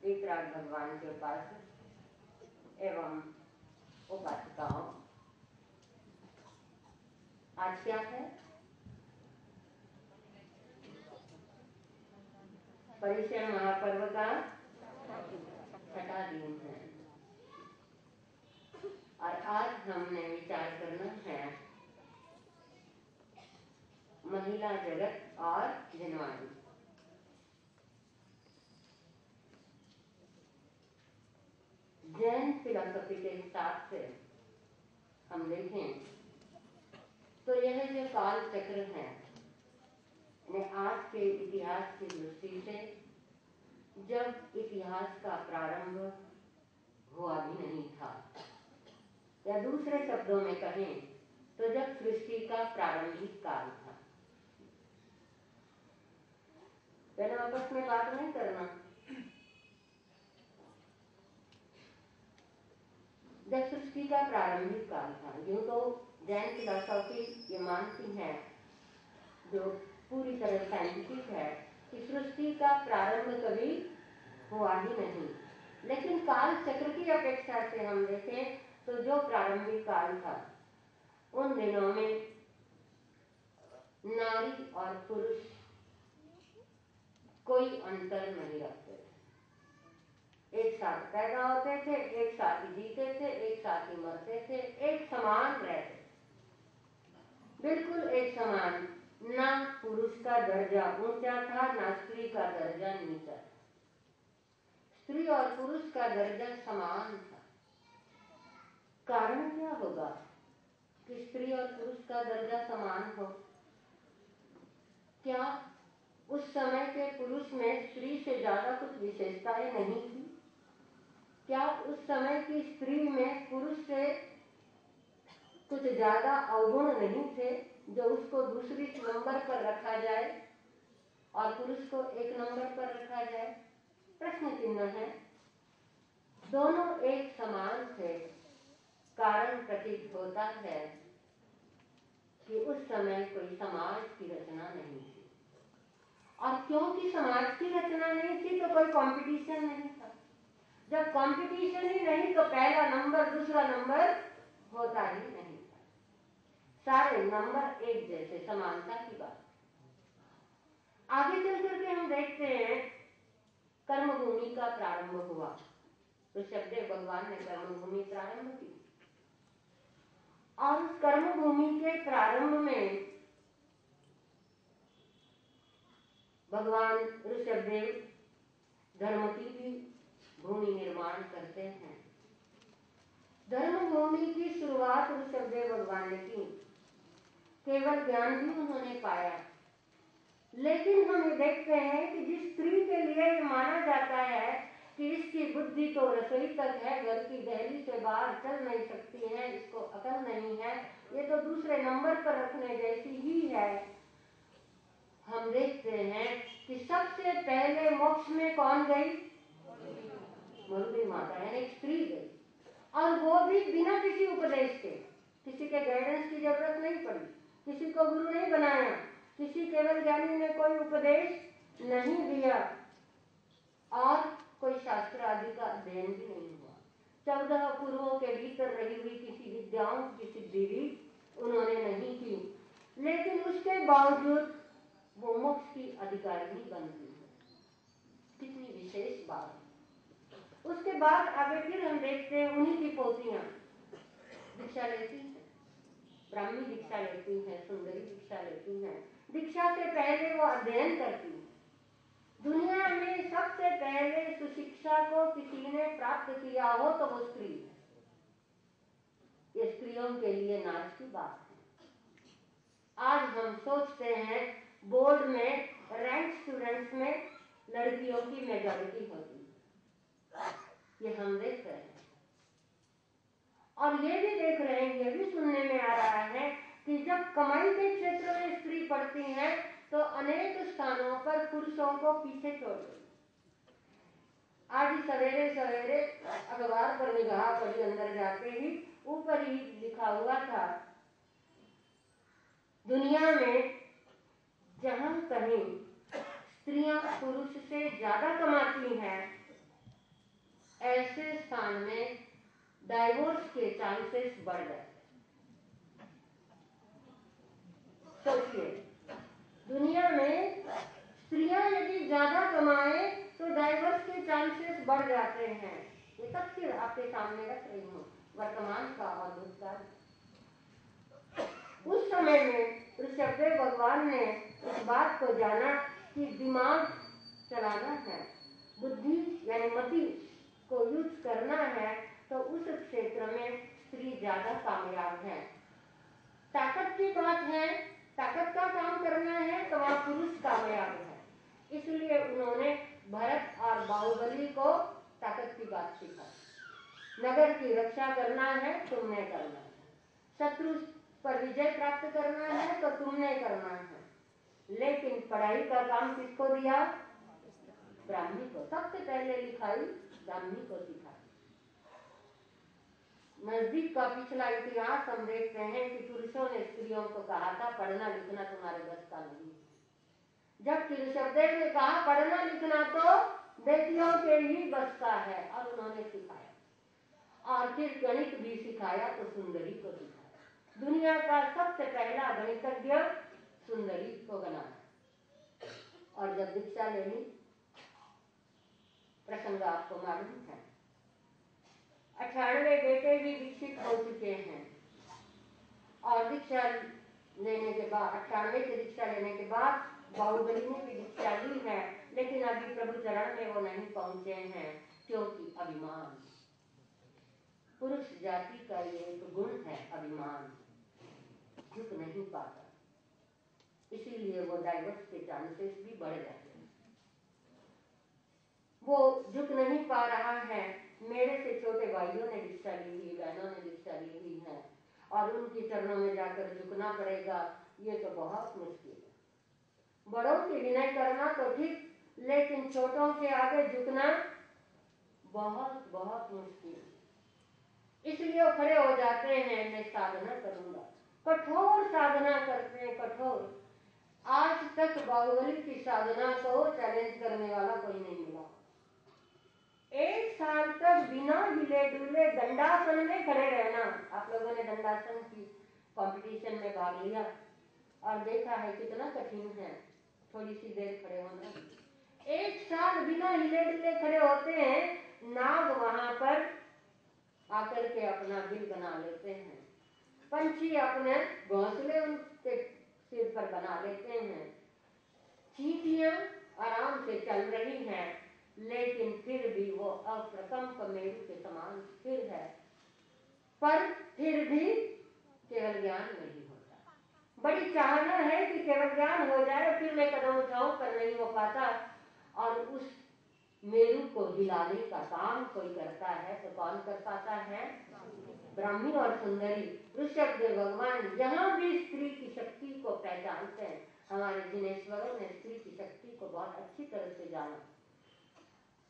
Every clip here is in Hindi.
वीतराग भगवान के उपासक एवं उपासिकाओं, आज क्या है? परिचय महापर्व का छठा दिन है और आज हमने विचार करना है महिला जगत और जनवाणी। जैन फिलॉसफी के हिसाब से हम देखें तो यह जो काल चक्र है, आज के इतिहास की दृष्टि से जब इतिहास का प्रारंभ हुआ भी नहीं था, या दूसरे शब्दों में कहें तो जब सृष्टि का प्रारंभिक काल था। पहले आपस में बात नहीं करना। जब सृष्टि का प्रारंभिक काल था, यूं तो जैन फिलॉसफी ये मानती है, जो पूरी तरह साइंटिफिक है, कि सृष्टि का प्रारंभ कभी हुआ ही नहीं। लेकिन काल चक्र की अपेक्षा से हम देखें तो जो प्रारंभिक काल था, उन दिनों में नारी और पुरुष कोई अंतर नहीं रखते थे। एक साथ पैदा होते थे, एक साथ ही जीते थे, एक साथ ही मरते थे, एक समान रहते, बिल्कुल एक समान। ना पुरुष का दर्जा ऊंचा था, ना स्त्री का दर्जा नीचा था। स्त्री और पुरुष का दर्जा समान था। कारण क्या होगा कि स्त्री और पुरुष का दर्जा समान हो? क्या उस समय के पुरुष में स्त्री से ज्यादा कुछ विशेषताएं नहीं थी? क्या उस समय की स्त्री में पुरुष से कुछ ज्यादा अवगुण नहीं थे जो उसको दूसरी नंबर पर रखा जाए और पुरुष को एक नंबर पर रखा जाए? प्रश्न चिन्ह है। दोनों एक समान थे। कारण प्रतीत होता है कि उस समय कोई समाज की रचना नहीं थी, और क्योंकि समाज की रचना नहीं थी तो कोई कंपटीशन नहीं था। जब कंपटीशन ही नहीं तो पहला नंबर दूसरा नंबर होता ही नहीं था। सारे नंबर एक जैसे, समानता की बात। आगे चल करके हम देखते हैं कर्मभूमि का प्रारंभ हुआ। ऋषभदेव भगवान ने कर्मभूमि प्रारंभ की, और उस कर्मभूमि के प्रारंभ में भगवान ऋषभदेव धर्म की भी भूमि निर्माण करते हैं। धर्म भूमि की शुरुआत ऋषभदेव भगवान ने की। केवल ज्ञान भी उन्होंने पाया, लेकिन हम ये देखते हैं कि जिस स्त्री के लिए ये माना जाता है कि इसकी बुद्धि तो रसोई तक है, घर की दहली से बाहर चल नहीं सकती है, इसको अकल नहीं है, ये तो दूसरे नंबर पर रखने जैसी ही है। हम देखते हैं कि सबसे पहले मोक्ष में कौन गई? मरुदेवी माता, यानी एक स्त्री गई, और वो भी बिना किसी उपदेश के। किसी के गाइडेंस की जरूरत नहीं पड़ी, किसी को गुरु नहीं बनाया, किसी केवल ज्ञानी ने कोई उपदेश नहीं दिया, और कोई शास्त्र आदि का अध्ययन भी नहीं हुआ। 14 पूर्वों के भीतर रही हुई किसी विद्याओं की सिद्धि भी उन्होंने नहीं की, लेकिन उसके बावजूद वो मोक्ष की अधिकारिणी बनती है। कितनी विशेष बात है। उसके बाद आगे फिर हम देखते हैं उन्हीं की पोतियां दीक्षा लेती हैं, ब्राह्मी दीक्षा लेती हैं, सुंदरी दीक्षा लेती हैं। दीक्षा से पहले वो अध्ययन करती हैं। दुनिया में सबसे पहले सुशिक्षा को किसी ने प्राप्त किया हो तो वो स्त्री है। ये स्त्रियों के लिए नाज की बात है। आज हम सोचते हैं बोर्ड में रैंक स्टूडेंट्स में लड़कियों की मेजॉरिटी होती है, ये हम देख रहे हैं। और ये भी देख रहे हैं, ये भी सुनने में आ रहा है कि जब कमाई के क्षेत्र में स्त्री पढ़ती है तो अनेक स्थानों पर पुरुषों को पीछे छोड़ देती। आज सवेरे सवेरे अखबार पर निगाह पड़ी, अंदर जाते ही ऊपर ही लिखा हुआ था, दुनिया में जहां कहीं स्त्रियां पुरुष से ज्यादा कमाती हैं डाइवोर्स के चांसेस बढ़ जाते हैं। सोचिए, दुनिया में स्त्रियां यदि ज्यादा कमाए तो डाइवोर्स के चांसेस बढ़ जाते हैं। ये तथ्य आपके सामने रख रही हूँ, वर्तमान का और भूतकाल। उस समय में ऋषभदेव भगवान ने इस बात को जाना कि दिमाग चलाना है, बुद्धि यानी मति को यूज करना है, तो उस क्षेत्र में स्त्री ज्यादा कामयाब है। ताकत की बात है, ताकत का काम करना है तो वह पुरुष कामयाब है। इसलिए उन्होंने भरत और बाहुबली को ताकत की बात सिखाई। नगर की रक्षा करना है तुमने करना है, शत्रु पर विजय प्राप्त करना है तो तुमने करना है। लेकिन पढ़ाई का काम किसको दिया? ब्राह्मी को। सबसे पहले लिखाई ब्राह्मी को सिखाई। नजदीक का पिछला इतिहास हम देखते हैं कि पुरुषों ने स्त्रियों को कहा था पढ़ना लिखना तुम्हारे बस का नहीं। जबकि ऋषभदेव ने कहा पढ़ना लिखना तो बेटियों के ही बस का है, और उन्होंने सिखाया। और फिर गणित भी सिखाया तो सुंदरी को सिखाया। दुनिया का सबसे पहला गणितज्ञ सुंदरी को बनाया। और जब दीक्षा लेनी, प्रसंग आपको मालूम है, 98 बेटे भी विकसित हो चुके हैं। और दीक्षा लेने के बाद 98 की दीक्षा लेने के बाद बाहुबली ने भी दीक्षा ली है, लेकिन अभी प्रभु चरण में वो नहीं पहुंचे हैं, क्योंकि अभिमान। पुरुष जाति का ये एक गुण है, अभिमान, झुक नहीं पाता। इसीलिए वो डाइवोर्स के चांसेस भी बढ़ जाते हैं। वो झुक नहीं पा रहा है। मेरे से छोटे भाइयों ने दीक्षा ली हुई, बहनों ने दीक्षा ली हुई है, और उनके चरणों में जाकर झुकना पड़ेगा, ये तो बहुत मुश्किल है। बड़ों की विनय करना तो ठीक, लेकिन छोटों के आगे झुकना बहुत बहुत मुश्किल है। इसलिए वो खड़े हो जाते हैं, मैं साधना करूंगा। कठोर साधना करते हैं, कठोर। आज तक बाहुबली की साधना को चैलेंज करने वाला कोई नहीं मिला। 1 साल तक बिना हिले डुले दंडासन में खड़े रहना। आप लोगों ने दंडासन की कंपटीशन में भाग लिया और देखा है कितना कठिन है थोड़ी सी देर खड़े होना। 1 साल बिना हिले डुले खड़े होते हैं, नाग वहां पर आकर के अपना दिल बना लेते हैं, पंछी अपने घोंसले उनके सिर पर बना लेते हैं, चींटियां आराम से चल रही हैं, लेकिन फिर भी वो अप्रकंप मेरु के समान स्थिर है। पर फिर भी केवल ज्ञान नहीं होता। बड़ी चाहना है कि केवल ज्ञान हो जाए, फिर मैं कदम उठाऊं, पर नहीं हो पाता। और उस मेरु को हिलाने का काम कोई करता है तो कौन कर पाता है? ब्राह्मी और सुंदरी। ऋषभदेव भगवान यहाँ भी स्त्री की शक्ति को पहचानते हैं। हमारे जिनेश्वरों ने स्त्री की शक्ति को बहुत अच्छी तरह से जाना,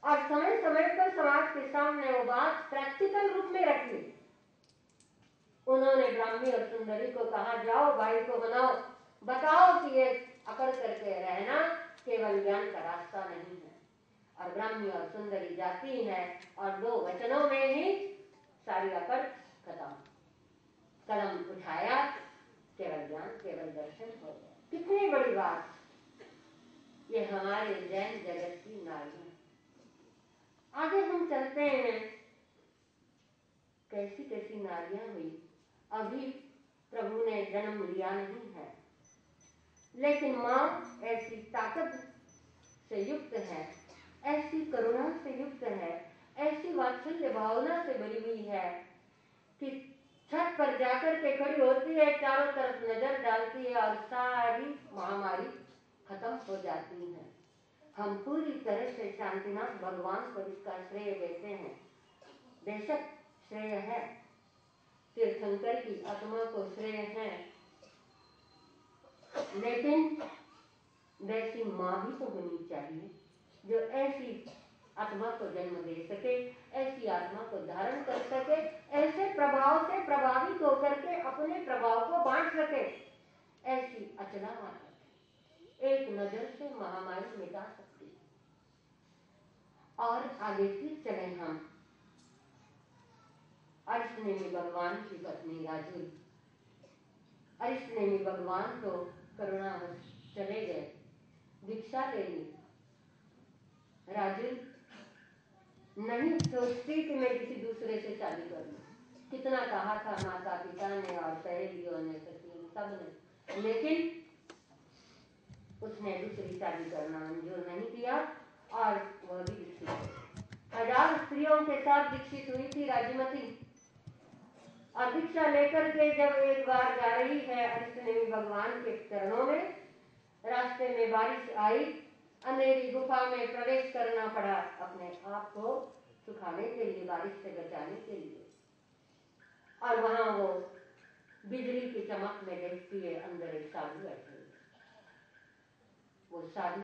और समय समय पर समाज के सामने वो बात प्रैक्टिकल रूप में रखी। उन्होंने ब्राह्मी और सुंदरी को कहा, जाओ भाई को बनाओ, बताओ कि ये अकड़ करके रहना केवल ज्ञान का रास्ता नहीं है। और ब्राह्मी और सुंदरी जाती है, और 2 वचनों में ही सारी अकड़ खत्म। कदम उठाया, केवल ज्ञान, केवल दर्शन हो गया। कितनी बड़ी बात। ये हमारे जैन जगत की नारी। आगे हम चलते हैं, कैसी कैसी नारियां हुई। अभी प्रभु ने जन्म लिया नहीं है, लेकिन माँ ऐसी ताकत से युक्त है, ऐसी करुणा से युक्त है, ऐसी वात्सल्य भावना से भरी हुई है कि छत पर जाकर के खड़ी होती है, चारों तरफ नजर डालती है, और सारी महामारी खत्म हो जाती है। हम पूरी तरह से शांतिनाथ भगवान को इसका श्रेय देते हैं। बेशक श्रेय है, तीर्थंकर की आत्मा को श्रेय है, लेकिन वैसी माँ भी तो होनी चाहिए जो ऐसी आत्मा को जन्म दे सके, ऐसी आत्मा को धारण कर सके, ऐसे प्रभाव से प्रभावित होकर के अपने प्रभाव को बांट सके। ऐसी अचला माता एक नजर से महामारी मिटा सकती है। और आगे फिर चले हम। अरिष्टनेमी भगवान की पत्नी राजुल। अरिष्टनेमी भगवान तो करुणावश चले गए, दीक्षा ले ली। राजुल नहीं सोचती कि मैं किसी दूसरे से शादी कर लूं। कितना कहा था माता पिता ने और सहेलियों ने, सबने, लेकिन उसने दूसरी शादी करना मंजूर नहीं किया और वह भी दीक्षित हुई। 1000 स्त्रियों के साथ दीक्षित हुई थी राजमती। और दीक्षा लेकर के जब एक बार जा रही है अरिष्टनेमी भगवान के चरणों में, रास्ते में बारिश आई, अंधेरी गुफा में प्रवेश करना पड़ा अपने आप को सुखाने के लिए, बारिश से बचाने के लिए। और वहां वो बिजली की चमक में देखती है अंदर एक साधु बैठे। वो साधु